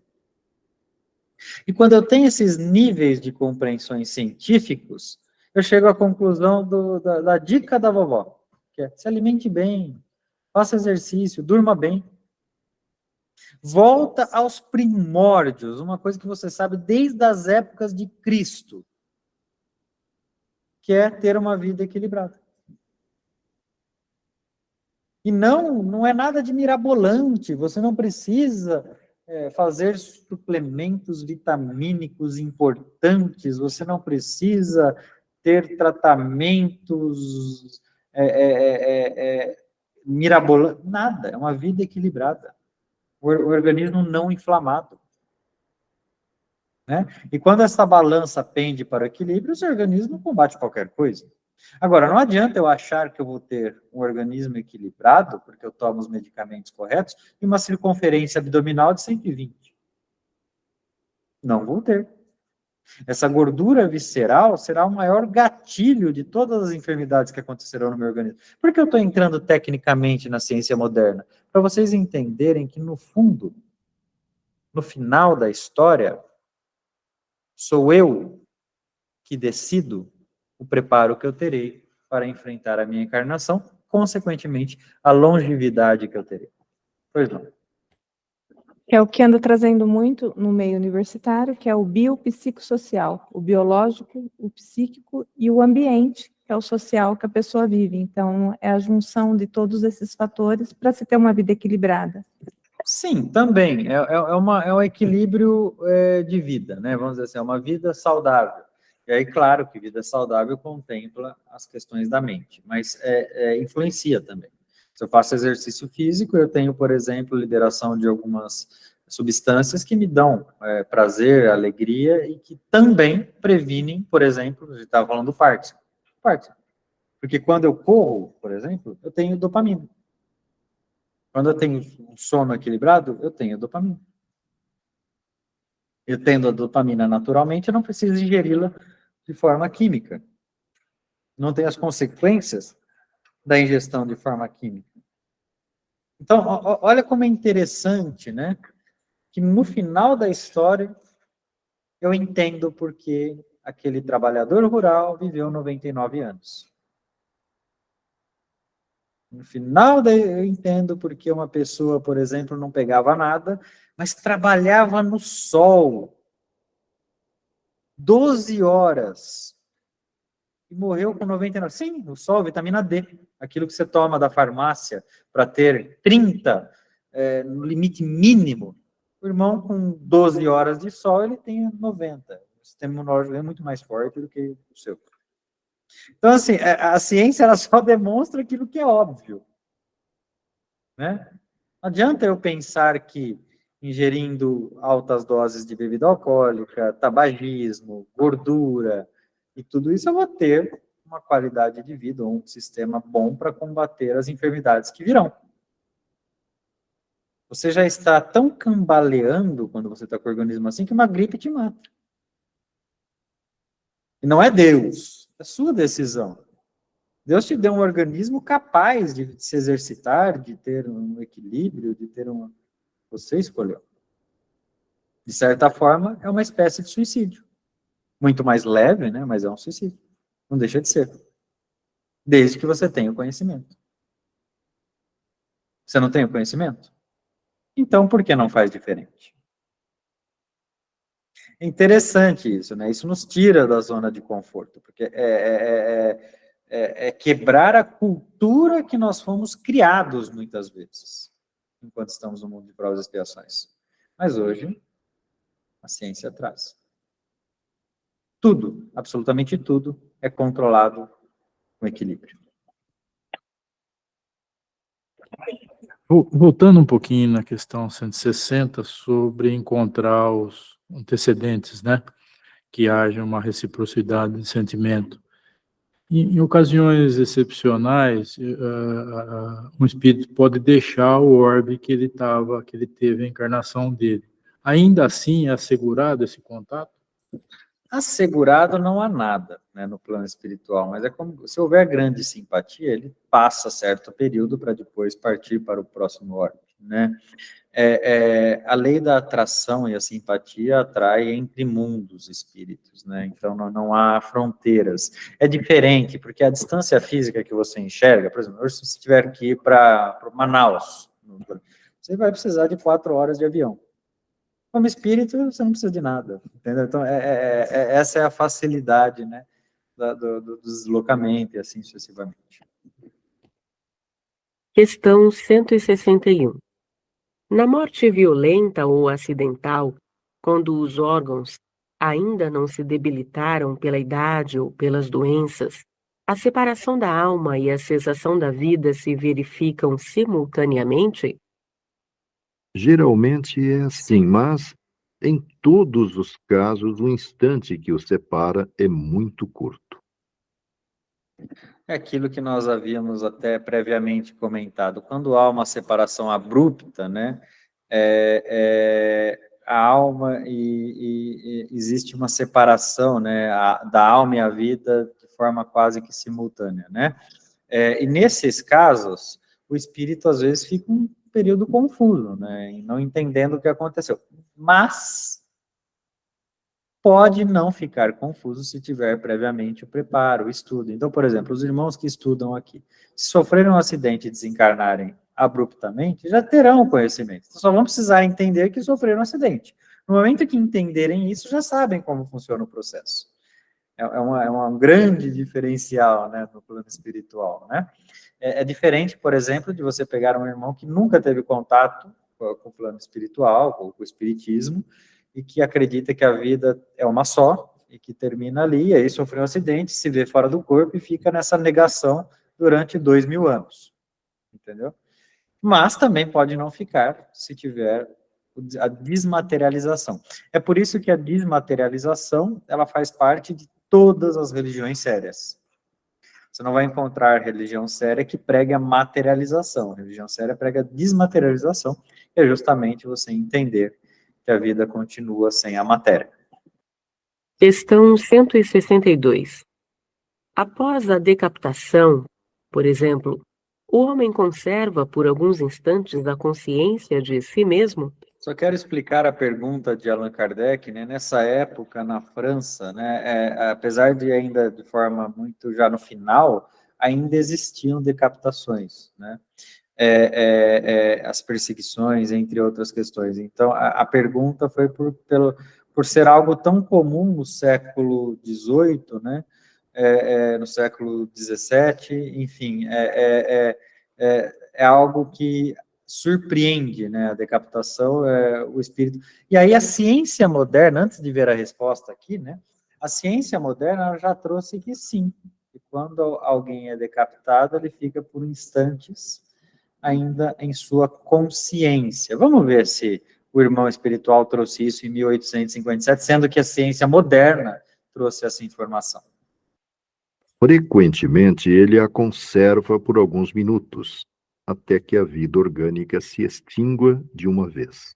E quando eu tenho esses níveis de compreensões científicos, eu chego à conclusão da dica da vovó, que é se alimente bem, faça exercício, durma bem. Volta aos primórdios, uma coisa que você sabe desde as épocas de Cristo, que é ter uma vida equilibrada. E não é nada de mirabolante, você não precisa fazer suplementos vitamínicos importantes, você não precisa ter tratamentos mirabolantes, nada, é uma vida equilibrada. O organismo não inflamado. Né? E quando essa balança pende para o equilíbrio, o seu organismo combate qualquer coisa. Agora, não adianta eu achar que eu vou ter um organismo equilibrado, porque eu tomo os medicamentos corretos, e uma circunferência abdominal de 120. Não vou ter. Essa gordura visceral será o maior gatilho de todas as enfermidades que acontecerão no meu organismo. Por que eu estou entrando tecnicamente na ciência moderna? Para vocês entenderem que, no fundo, no final da história, sou eu que decido o preparo que eu terei para enfrentar a minha encarnação, consequentemente, a longevidade que eu terei. Pois não. É o que anda trazendo muito no meio universitário, que é o biopsicossocial, o biológico, o psíquico e o ambiente, que é o social que a pessoa vive. Então, é a junção de todos esses fatores para se ter uma vida equilibrada. Sim, também. É um equilíbrio de vida, né? Vamos dizer assim, é uma vida saudável. E aí, claro que vida saudável contempla as questões da mente, mas influencia também. Se eu faço exercício físico, eu tenho, por exemplo, liberação de algumas substâncias que me dão prazer, alegria e que também previnem, por exemplo, a gente estava falando do Parkinson. Porque quando eu corro, por exemplo, eu tenho dopamina. Quando eu tenho um sono equilibrado, eu tenho dopamina. Eu tendo a dopamina naturalmente, eu não preciso ingeri-la de forma química. Não tem as consequências da ingestão de forma química. Então, olha como é interessante, né? Que no final da história, eu entendo por que aquele trabalhador rural viveu 99 anos. No final, eu entendo porque uma pessoa, por exemplo, não pegava nada, mas trabalhava no sol 12 horas e morreu com 99. Sim, o sol, vitamina D, aquilo que você toma da farmácia para ter 30 no limite mínimo. O irmão com 12 horas de sol, ele tem 90. O sistema imunológico é muito mais forte do que o seu. Então, assim, a ciência ela só demonstra aquilo que é óbvio. Né? Não adianta eu pensar que ingerindo altas doses de bebida alcoólica, tabagismo, gordura e tudo isso eu vou ter uma qualidade de vida, um sistema bom para combater as enfermidades que virão. Você já está tão cambaleando quando você está com o organismo assim que uma gripe te mata. E não é Deus, é sua decisão. Deus te deu um organismo capaz de se exercitar, de ter um equilíbrio, de ter uma... Você escolheu. De certa forma, é uma espécie de suicídio. Muito mais leve, né? Mas é um suicídio. Não deixa de ser. Desde que você tenha o conhecimento. Você não tem o conhecimento? Então, por que não faz diferente? É interessante isso, né? Isso nos tira da zona de conforto, porque é quebrar a cultura que nós fomos criados muitas vezes, enquanto estamos no mundo de provas e expiações. Mas hoje, a ciência traz. Tudo, absolutamente tudo, é controlado com equilíbrio. Voltando um pouquinho na questão 160, sobre encontrar os antecedentes, né? Que haja uma reciprocidade de sentimento. Em ocasiões excepcionais, um espírito pode deixar o orbe que ele teve a encarnação dele. Ainda assim, é assegurado esse contato? Assegurado não há nada, né, no plano espiritual, mas é como se houver grande simpatia, ele passa certo período para depois partir para o próximo orbe, né? A lei da atração e a simpatia atrai entre mundos espíritos, né? Então não há fronteiras. É diferente, porque a distância física que você enxerga, por exemplo, hoje se você tiver que ir para Manaus, você vai precisar de 4 horas de avião. Como espírito, você não precisa de nada, entendeu? Então, essa é a facilidade, né, do deslocamento e assim sucessivamente. Questão 161. Na morte violenta ou acidental, quando os órgãos ainda não se debilitaram pela idade ou pelas doenças, a separação da alma e a cessação da vida se verificam simultaneamente? Geralmente é assim, mas em todos os casos, o instante que o separa é muito curto. É aquilo que nós havíamos até previamente comentado. Quando há uma separação abrupta, né, a alma e existe uma separação, né, da alma e a vida de forma quase que simultânea, né? E nesses casos, o espírito às vezes fica um período confuso, né, e não entendendo o que aconteceu. Mas pode não ficar confuso se tiver previamente o preparo, o estudo. Então, por exemplo, os irmãos que estudam aqui, se sofreram um acidente e desencarnarem abruptamente, já terão o conhecimento. Então, só vão precisar entender que sofreram um acidente. No momento que entenderem isso, já sabem como funciona o processo. Um grande diferencial, né, no plano espiritual, né? É diferente, por exemplo, de você pegar um irmão que nunca teve contato com o plano espiritual, com o espiritismo, e que acredita que a vida é uma só, e que termina ali, e aí sofreu um acidente, se vê fora do corpo e fica nessa negação durante 2000 anos, entendeu? Mas também pode não ficar, se tiver a desmaterialização. É por isso que a desmaterialização, ela faz parte de todas as religiões sérias. Você não vai encontrar religião séria que pregue a materialização. A religião séria prega a desmaterialização, que é justamente você entender que a vida continua sem a matéria. Questão 162. Após a decapitação, por exemplo, o homem conserva por alguns instantes a consciência de si mesmo? Só quero explicar a pergunta de Allan Kardec, né? Nessa época, na França, né, apesar de ainda de forma muito já no final, ainda existiam decapitações, né? As perseguições, entre outras questões. Então, a pergunta foi por ser algo tão comum no século XVIII, né? No século XVII, enfim, é algo que surpreende, né, a decapitação, o espírito. E aí a ciência moderna, antes de ver a resposta aqui, né, a ciência moderna já trouxe que sim, que quando alguém é decapitado, ele fica por instantes ainda em sua consciência. Vamos ver se o irmão espiritual trouxe isso em 1857, sendo que a ciência moderna trouxe essa informação. Frequentemente, ele a conserva por alguns minutos, até que a vida orgânica se extingua de uma vez.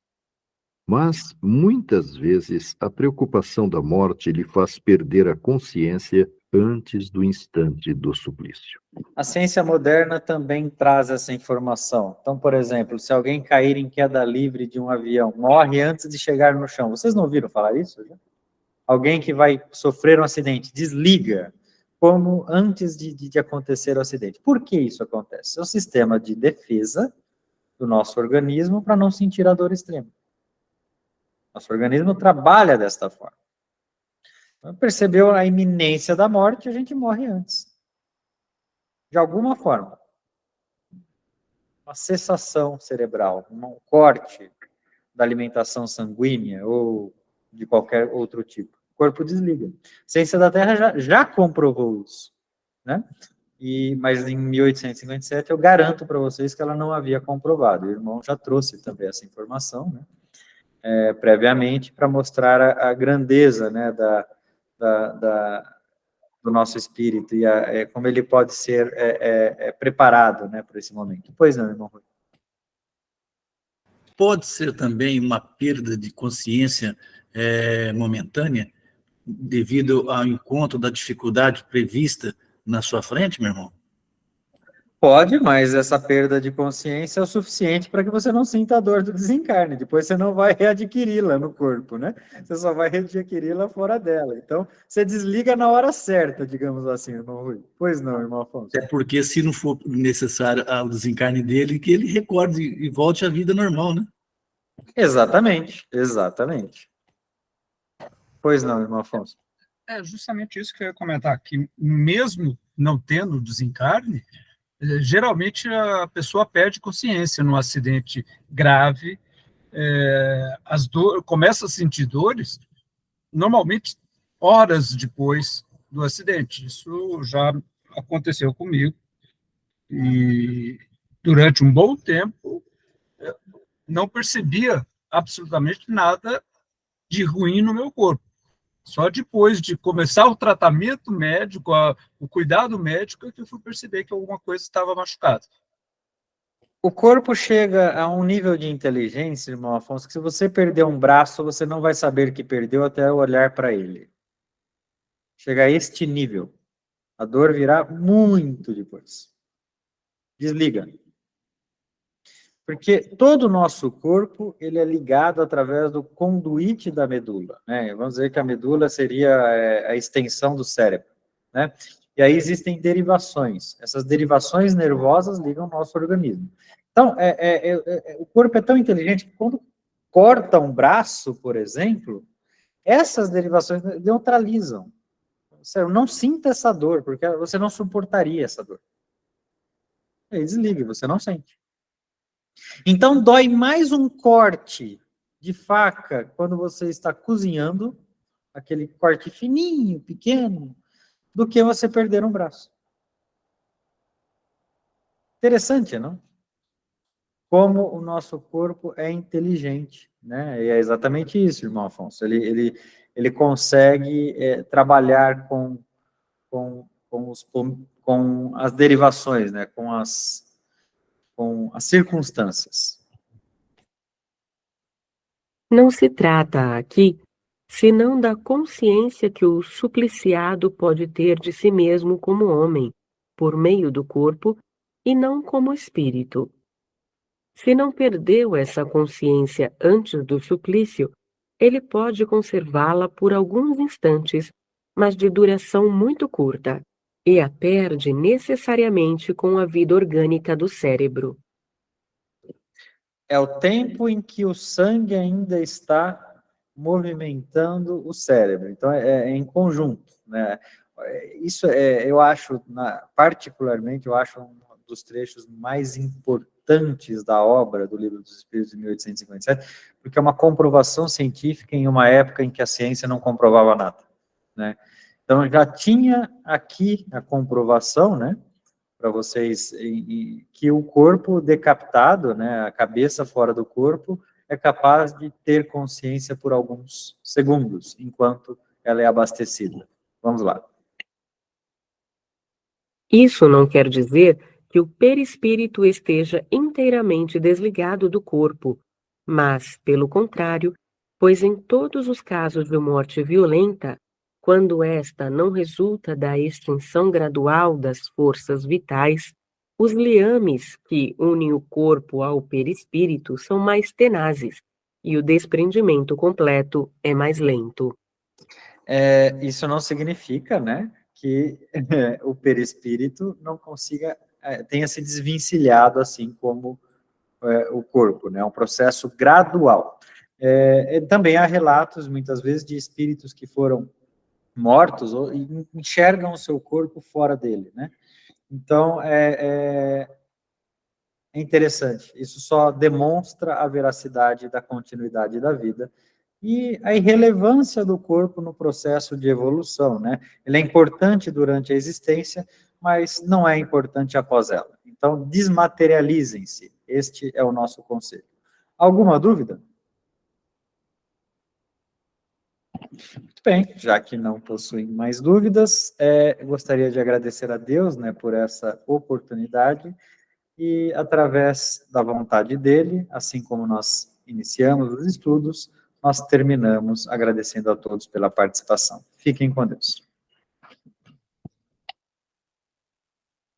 Mas, muitas vezes, a preocupação da morte lhe faz perder a consciência antes do instante do suplício. A ciência moderna também traz essa informação. Então, por exemplo, se alguém cair em queda livre de um avião, morre antes de chegar no chão. Vocês não ouviram falar isso? Já? Alguém que vai sofrer um acidente, desliga, como antes de acontecer o acidente. Por que isso acontece? É um sistema de defesa do nosso organismo para não sentir a dor extrema. Nosso organismo trabalha desta forma. Então, percebeu a iminência da morte, a gente morre antes. De alguma forma. Uma cessação cerebral, um corte da alimentação sanguínea ou de qualquer outro tipo. O corpo desliga. A ciência da Terra já comprovou isso, né? Mas em 1857 eu garanto para vocês que ela não havia comprovado. O irmão já trouxe também essa informação, né? Previamente, para mostrar a grandeza, né, do nosso espírito e como ele pode ser preparado, né, para esse momento. Pois não, irmão Rui? Pode ser também uma perda de consciência momentânea, devido ao encontro da dificuldade prevista na sua frente, meu irmão? Pode, mas essa perda de consciência é o suficiente para que você não sinta a dor do desencarne. Depois você não vai readquiri-la no corpo, né? Você só vai readquiri-la fora dela. Então, você desliga na hora certa, digamos assim, irmão Rui. Pois não, irmão Afonso. É porque, se não for necessário o desencarne dele, que ele recorde e volte à vida normal, né? Exatamente, exatamente. Pois não, irmão Afonso. É justamente isso que eu ia comentar, que mesmo não tendo desencarne, geralmente a pessoa perde consciência num acidente grave, começa a sentir dores, normalmente horas depois do acidente. Isso já aconteceu comigo, e durante um bom tempo não percebia absolutamente nada de ruim no meu corpo. Só depois de começar o tratamento médico, o cuidado médico, é que eu fui perceber que alguma coisa estava machucada. O corpo chega a um nível de inteligência, irmão Afonso, que se você perder um braço, você não vai saber que perdeu até olhar para ele. Chega a este nível. A dor virá muito depois. Desliga. Porque todo o nosso corpo, ele é ligado através do conduíte da medula, né? Vamos dizer que a medula seria a extensão do cérebro, né? E aí existem derivações. Essas derivações nervosas ligam o nosso organismo. Então, o corpo é tão inteligente que quando corta um braço, por exemplo, essas derivações neutralizam. Sério, não sinta essa dor, porque você não suportaria essa dor. Aí desliga, você não sente. Então, dói mais um corte de faca quando você está cozinhando, aquele corte fininho, pequeno, do que você perder um braço. Interessante, não? Como o nosso corpo é inteligente, né? E é exatamente isso, irmão Afonso. Ele consegue trabalhar com as derivações, né? Com as circunstâncias. Não se trata aqui senão da consciência que o supliciado pode ter de si mesmo como homem, por meio do corpo, e não como espírito. Se não perdeu essa consciência antes do suplício, ele pode conservá-la por alguns instantes, mas de duração muito curta, e a perde necessariamente com a vida orgânica do cérebro. É o tempo em que o sangue ainda está movimentando o cérebro. Então, é em conjunto, né? Isso eu acho, particularmente, eu acho um dos trechos mais importantes da obra do Livro dos Espíritos de 1857, porque é uma comprovação científica em uma época em que a ciência não comprovava nada, né? Então, já tinha aqui a comprovação, né, para vocês, que o corpo decapitado, né, a cabeça fora do corpo, é capaz de ter consciência por alguns segundos, enquanto ela é abastecida. Vamos lá. Isso não quer dizer que o perispírito esteja inteiramente desligado do corpo, mas, pelo contrário, pois em todos os casos de morte violenta, quando esta não resulta da extinção gradual das forças vitais, os liames que unem o corpo ao perispírito são mais tenazes e o desprendimento completo é mais lento. Isso não significa, né, que o perispírito não consiga, tenha se desvencilhado assim como o corpo, né, é um processo gradual. Também há relatos, muitas vezes, de espíritos que foram mortos ou enxergam o seu corpo fora dele, né? Então, é interessante. Isso só demonstra a veracidade da continuidade da vida e a irrelevância do corpo no processo de evolução, né? Ele é importante durante a existência, mas não é importante após ela. Então, desmaterializem-se. Este é o nosso conselho. Alguma dúvida? Muito bem, já que não possuem mais dúvidas, gostaria de agradecer a Deus, né, por essa oportunidade e, através da vontade dele, assim como nós iniciamos os estudos, nós terminamos agradecendo a todos pela participação. Fiquem com Deus.